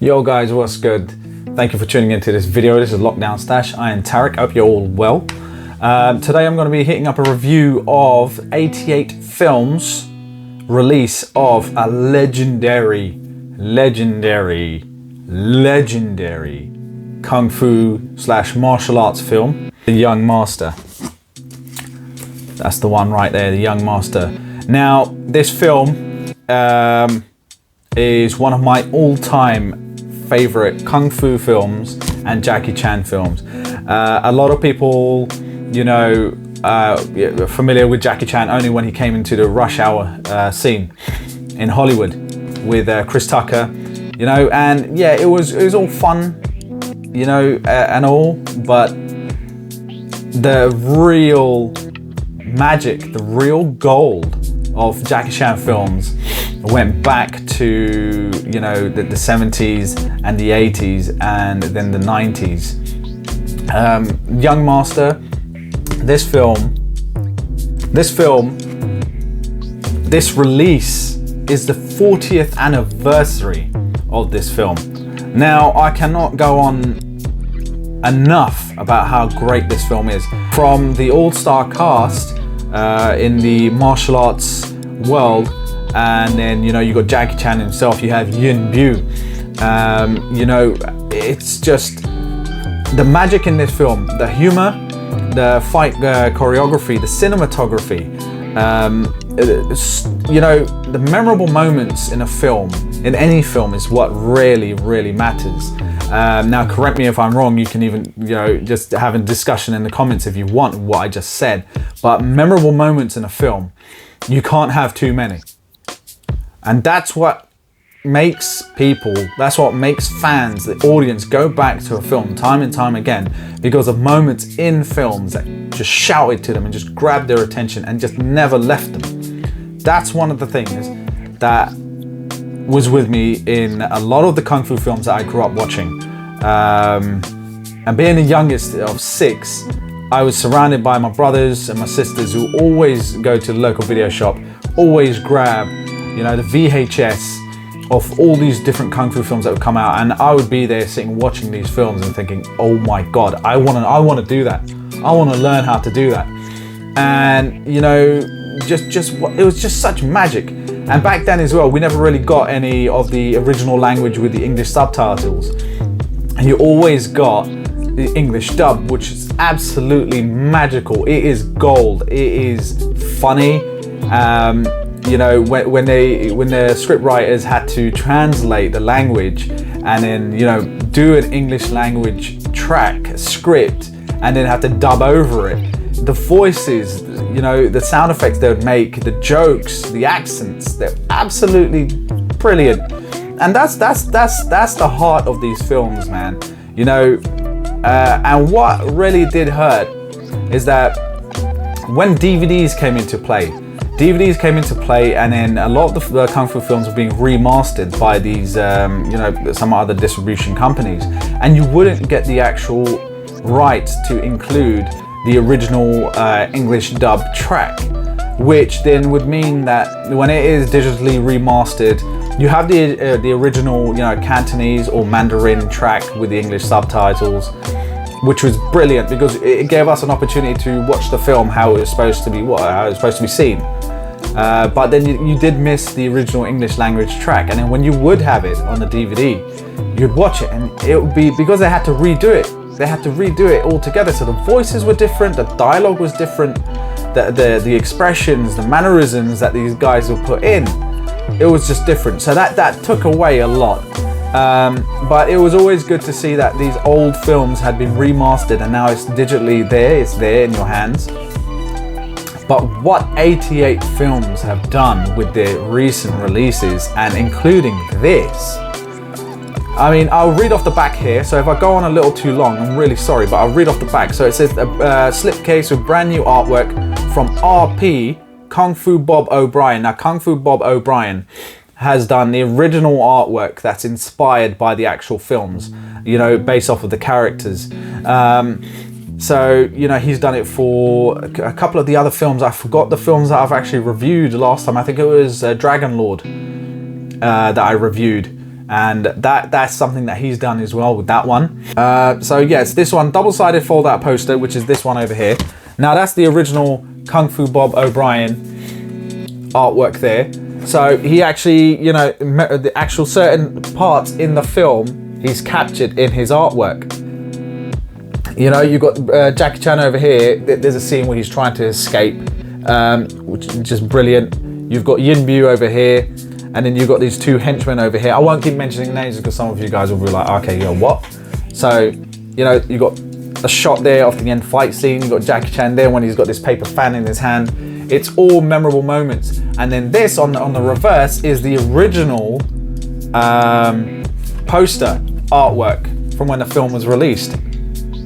Yo guys, what's good? Thank you for tuning into this video. This is Lockdown Stash. I am Tarek. I hope you're all well. Today I'm going to be hitting up a review of 88 Films release of a legendary kung fu / martial arts film, The Young Master. That's the one right there, The Young Master. Now, this film is one of my all-time favorite kung fu films and Jackie Chan films. A lot of people, you know, are familiar with Jackie Chan only when he came into the rush hour scene in Hollywood with Chris Tucker, you know, and yeah, it was all fun, you know, and all, but the real magic, the real gold of Jackie Chan films went back to, you know, the 70s and the 80s and then the 90s. Young Master, this release is the 40th anniversary of this film. Now, I cannot go on enough about how great this film is. From the all-star cast in the martial arts world, and then, you know, you got Jackie Chan himself, you have Yuen Bu. You know, it's just the magic in this film, the humor, the fight choreography, the cinematography, you know, the memorable moments in a film, in any film, is what really matters. Now, correct me if I'm wrong. You can even, you know, just have a discussion in the comments if you want what I just said. But memorable moments in a film, you can't have too many. And that's what makes people, that's what makes fans, the audience, go back to a film time and time again, because of moments in films that just shouted to them and just grabbed their attention and just never left them. That's one of the things that was with me in a lot of the kung fu films that I grew up watching. And being the youngest of 6, I was surrounded by my brothers and my sisters who always go to the local video shop, always grab, you know, the VHS of all these different kung fu films that would come out, and I would be there sitting watching these films and thinking, oh my god, I want to do that. I want to learn how to do that. And, you know, it was just such magic. And back then as well, we never really got any of the original language with the English subtitles. And you always got the English dub, which is absolutely magical. It is gold. It is funny. You know, when the script writers had to translate the language and then, you know, do an English language track script and then have to dub over it, the voices, you know, the sound effects they would make, the jokes, the accents, they're absolutely brilliant. And that's the heart of these films, man. You know, and what really did hurt is that when DVDs came into play, and then a lot of the kung fu films were being remastered by these, you know, some other distribution companies, and you wouldn't get the actual rights to include the original English dub track, which then would mean that when it is digitally remastered, you have the original, you know, Cantonese or Mandarin track with the English subtitles, which was brilliant because it gave us an opportunity to watch the film how it was supposed to be seen. But then you did miss the original English language track, and then when you would have it on the DVD, you'd watch it, and it would be, because they had to redo it. They had to redo it all together, so the voices were different, the dialogue was different, the expressions, the mannerisms that these guys would put in, it was just different. So that took away a lot. But it was always good to see that these old films had been remastered and now it's digitally there, it's there in your hands. But what 88 Films have done with their recent releases, and including this, I mean, I'll read off the back here, so if I go on a little too long, I'm really sorry, but I'll read off the back. So it says a slipcase with brand new artwork from RP Kung Fu Bob O'Brien. Now, Kung Fu Bob O'Brien has done the original artwork that's inspired by the actual films, you know, based off of the characters. So, you know, he's done it for a couple of the other films. I forgot the films that I've actually reviewed last time. I think it was Dragon Lord that I reviewed. And that's something that he's done as well with that one. So yes, this one, double-sided fold-out poster, which is this one over here. Now that's the original Kung Fu Bob O'Brien artwork there. So he actually, you know, the actual certain parts in the film, he's captured in his artwork. You know, you've got Jackie Chan over here. There's a scene where he's trying to escape, which is just brilliant. You've got Yin Bu over here, and then you've got these two henchmen over here. I won't keep mentioning names because some of you guys will be like, okay, yo, what? So, you know, you've got a shot there of the end fight scene. You've got Jackie Chan there when he's got this paper fan in his hand. It's all memorable moments. And then this on the reverse is the original poster artwork from when the film was released.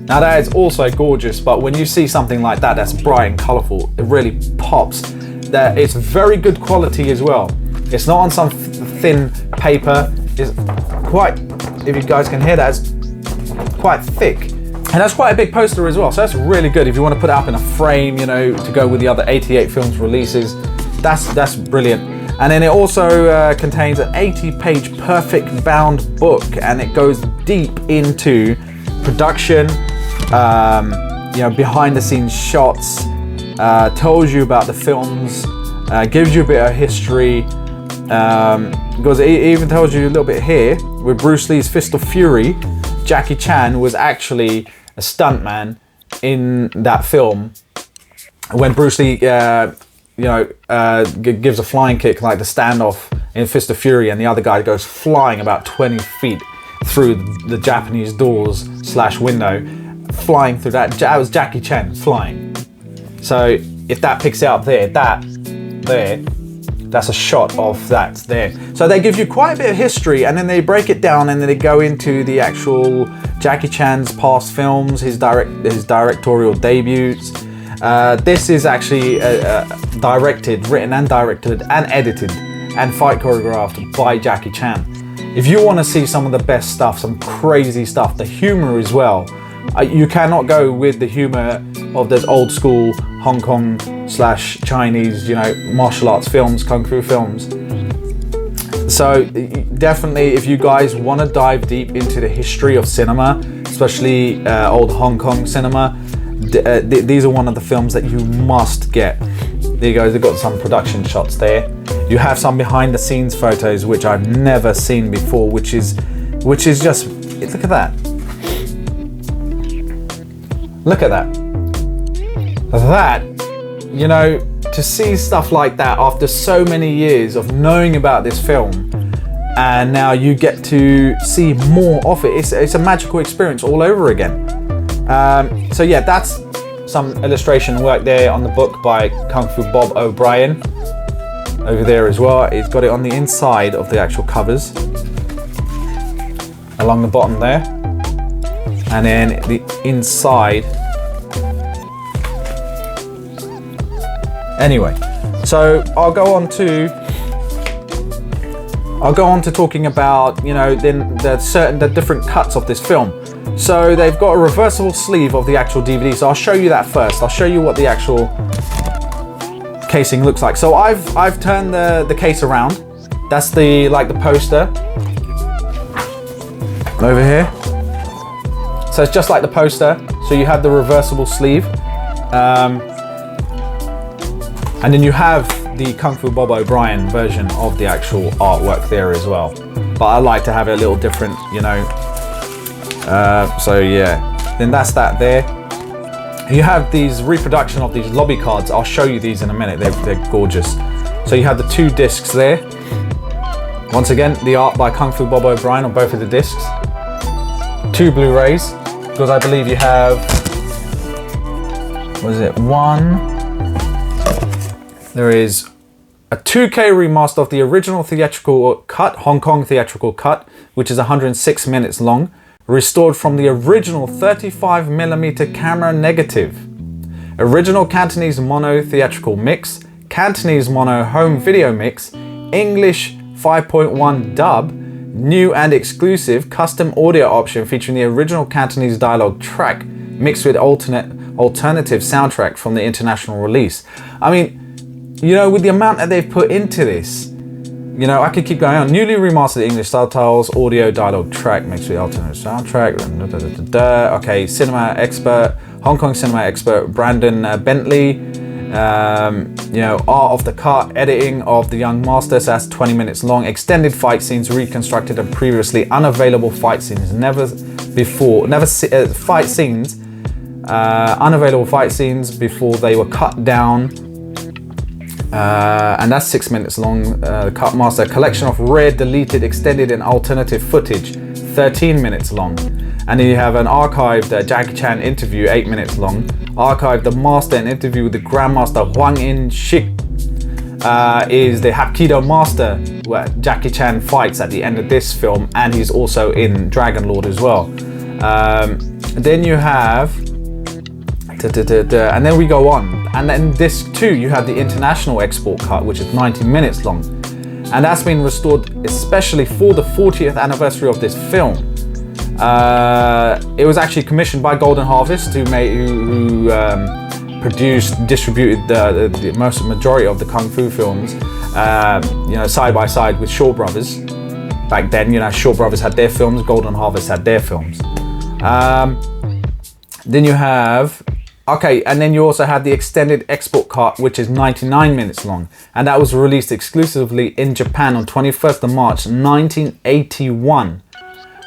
Now that is also gorgeous, but when you see something like that that's bright and colorful, it really pops. That it's very good quality as well. It's not on some thin paper. It's quite, if you guys can hear that, it's quite thick. And that's quite a big poster as well, so that's really good if you want to put it up in a frame, you know, to go with the other 88 films releases. That's brilliant. And then it also contains an 80-page perfect bound book, and it goes deep into production, you know, behind the scenes shots, tells you about the films, gives you a bit of history, because it even tells you a little bit here with Bruce Lee's Fist of Fury. Jackie Chan was actually a stuntman in that film when Bruce Lee, you know, gives a flying kick like the standoff in Fist of Fury, and the other guy goes flying about 20 feet through the Japanese doors / window, flying through that. That was Jackie Chan flying. So if that picks it up there, that's a shot of that there. So they give you quite a bit of history, and then they break it down, and then they go into the actual Jackie Chan's past films, his directorial debuts. This is actually written and directed and edited and fight choreographed by Jackie Chan. If you want to see some of the best stuff, some crazy stuff, the humor as well, you cannot go with the humor of those old school Hong Kong / Chinese, you know, martial arts films, kung fu films. So definitely, if you guys want to dive deep into the history of cinema, especially old Hong Kong cinema, these are one of the films that you must get. There you go, they've got some production shots there. You have some behind the scenes photos which I've never seen before, which is just, look at that. Look at that. That, you know, to see stuff like that after so many years of knowing about this film, and now you get to see more of it. It's a magical experience all over again. So yeah, that's some illustration work there on the book by Kung Fu Bob O'Brien. Over there as well, it's got it on the inside of the actual covers, along the bottom there, and then the inside. Anyway, so I'll go on to talking about, you know, then the different cuts of this film. So they've got a reversible sleeve of the actual DVD. So I'll show you that first. I'll show you what the actual casing looks like. So I've turned the case around. That's the poster over here. So it's just like the poster. So you have the reversible sleeve. And then you have the Kung Fu Bob O'Brien version of the actual artwork there as well. But I like to have it a little different, you know. So yeah, then that's that there. You have these reproduction of these lobby cards. I'll show you these in a minute. They're gorgeous. So you have the 2 discs there. Once again, the art by Kung Fu Bob O'Brien on both of the discs. 2 Blu Rays, because I believe you have, what is it, 1. There is a 2K remaster of the original theatrical cut, Hong Kong theatrical cut, which is 106 minutes long, restored from the original 35mm camera negative. Original Cantonese mono theatrical mix, Cantonese mono home video mix, English 5.1 dub, new and exclusive custom audio option featuring the original Cantonese dialogue track mixed with alternative soundtrack from the international release. I mean, you know, with the amount that they've put into this, You know, I could keep going on. Newly remastered English subtitles, audio dialogue track mixed with alternate soundtrack. Okay, cinema expert, Hong Kong cinema expert Brandon Bentley. You know, art of the cut, editing of the Young Master, so that's 20 minutes long. Extended fight scenes reconstructed and previously unavailable fight scenes. Unavailable fight scenes before they were cut down. And that's 6 minutes long. Cut master, collection of rare, deleted, extended, and alternative footage, 13 minutes long. And then you have an archived Jackie Chan interview, 8 minutes long. Archived the master, an interview with the Grandmaster Huang In-shik. Is the Hapkido master where Jackie Chan fights at the end of this film, and he's also in Dragon Lord as well. Then you have, and then we go on. And then this too, you have the international export cut, which is 90 minutes long. And that's been restored especially for the 40th anniversary of this film. It was actually commissioned by Golden Harvest, who produced, distributed the most majority of the Kung Fu films, you know, side by side with Shaw Brothers. Back then, you know, Shaw Brothers had their films, Golden Harvest had their films. Then you have, okay, and then you also have the extended export cut, which is 99 minutes long. And that was released exclusively in Japan on 21st of March, 1981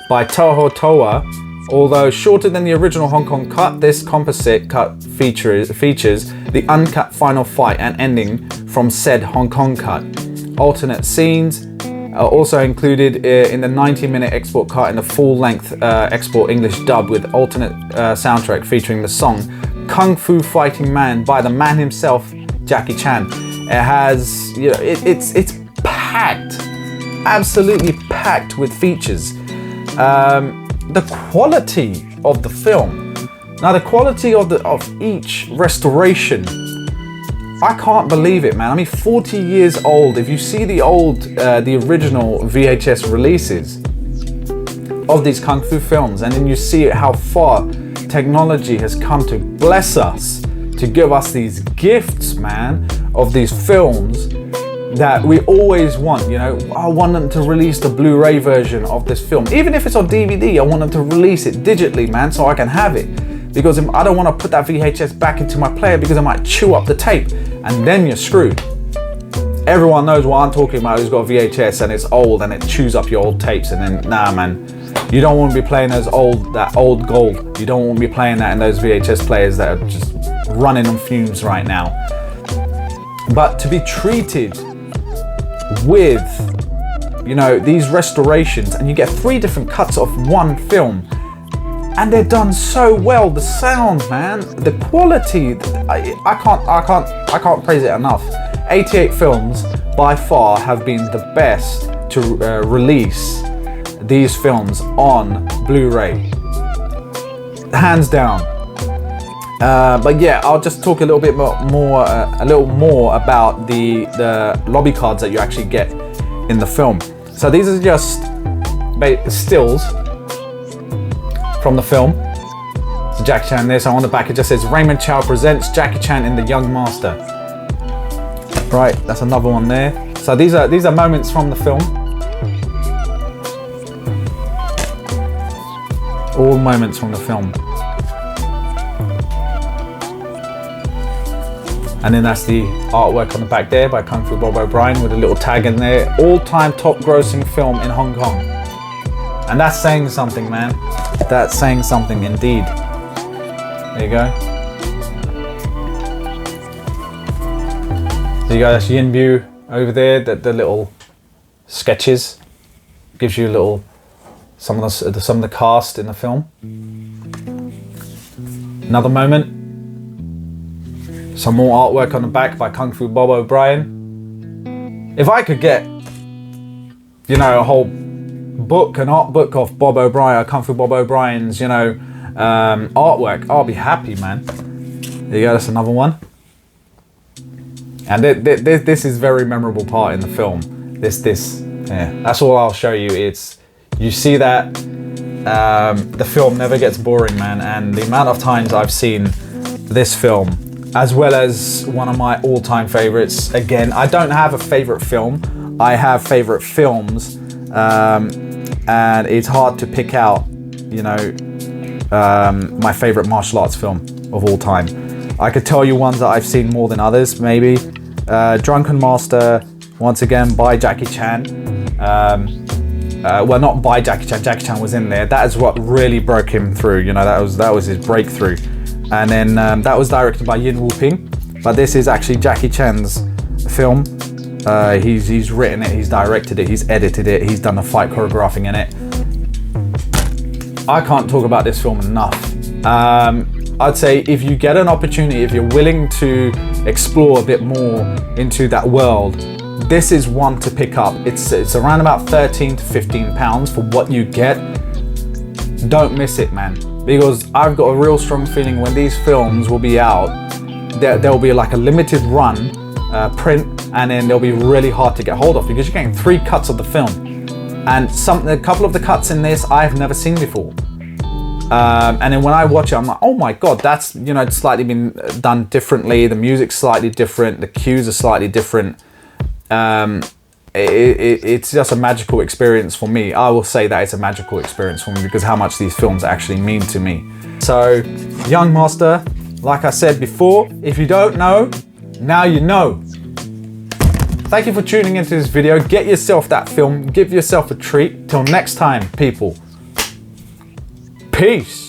by Toho Toa. Although shorter than the original Hong Kong cut, this composite cut features the uncut final fight and ending from said Hong Kong cut. Alternate scenes are also included in the 90-minute export cut and the full-length export English dub with alternate soundtrack featuring the song Kung Fu Fighting Man by the man himself, Jackie Chan. It has, you know, it's packed, absolutely packed with features. The quality of the film, now the quality of each restoration, I can't believe it, man. I mean, 40 years old. If you see the original VHS releases of these Kung Fu films, and then you see how far technology has come to bless us, to give us these gifts, man, of these films that we always want. You know, I want them to release the Blu Ray version of this film. Even if it's on DVD, I want them to release it digitally, man, so I can have it. Because I don't want to put that VHS back into my player because I might chew up the tape, and then you're screwed. Everyone knows what I'm talking about who's got VHS and it's old and it chews up your old tapes, and then, nah, man, you don't want to be playing that old gold. You don't want to be playing that in those VHS players that are just running on fumes right now. But to be treated with, you know, these restorations, and you get 3 different cuts of one film, and they're done so well. The sound, man, the quality, I can't praise it enough. 88 films by far have been the best to release these films on Blu-ray, hands down. But yeah, I'll just talk a little bit more about the lobby cards that you actually get in the film. So these are just stills from the film. So Jackie Chan there. So on the back it just says Raymond Chow presents Jackie Chan in The Young Master. Right, that's another one there. So these are moments from the film. All moments from the film. And then that's the artwork on the back there by Kung Fu Bob O'Brien with a little tag in there. All-time top grossing film in Hong Kong. And that's saying something, man. That's saying something indeed. There you go. There you go, that's Yin Bu over there, the little sketches. Gives you a little, some of the cast in the film. Another moment. Some more artwork on the back by Kung Fu Bob O'Brien. If I could get, you know, a whole book, an art book of Bob O'Brien, Kung Fu Bob O'Brien's, you know, artwork, I'll be happy, man. There you go, that's another one. And this is very memorable part in the film. Yeah, that's all I'll show you. You see that the film never gets boring, man. And the amount of times I've seen this film, as well as one of my all-time favorites. Again, I don't have a favorite film. I have favorite films, and it's hard to pick out, you know, my favorite martial arts film of all time. I could tell you ones that I've seen more than others, maybe. Drunken Master, once again, by Jackie Chan. Well, not by Jackie Chan. Jackie Chan was in there. That is what really broke him through. You know, that was his breakthrough. And then that was directed by Yin Wu-ping. But this is actually Jackie Chan's film. He's written it, he's directed it, he's edited it, he's done the fight choreographing in it. I can't talk about this film enough. I'd say if you get an opportunity, if you're willing to explore a bit more into that world, this is one to pick up. It's around about 13 to 15 pounds for what you get. Don't miss it, man. Because I've got a real strong feeling when these films will be out, there'll be like a limited run print, and then they'll be really hard to get hold of because you're getting 3 cuts of the film. And a couple of the cuts in this I've never seen before. And then when I watch it, I'm like, oh my God, that's, you know, it's slightly been done differently. The music's slightly different. The cues are slightly different. It's just a magical experience for me. I will say that it's a magical experience for me because how much these films actually mean to me. So, Young Master, like I said before, if you don't know, now you know. Thank you for tuning into this video. Get yourself that film. Give yourself a treat. Till next time, people. Peace.